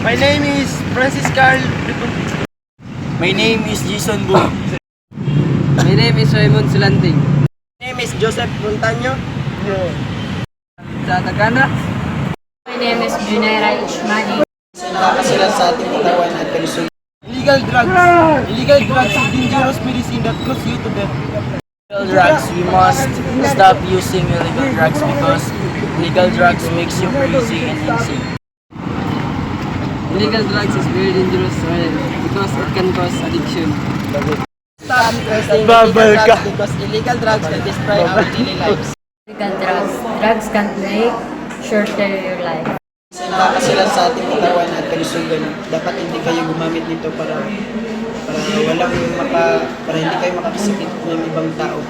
My name is Francis Carl. My name is Jason Bu. My name is Raymond Silanting. My name is Joseph Montaño. Sa Tagana. My name is Junaira Ishmani. Nakakasilan sa ating katawan at kalusugan. Illegal drugs. Illegal drugs is dangerous medicine that cause you to death. Illegal drugs, we must stop using illegal drugs because illegal drugs makes you crazy and insane. Illegal drugs is very dangerous because it can cause addiction. Stop using Babal illegal ka. drugs because illegal drugs can destroy our daily lives. Illegal drugs. Drugs can make shorter your life. Nakakasilan sa ating katawan at kalusugan. Dapat hindi kayo gumamit nito para hindi kayo makakasakit ng ibang tao.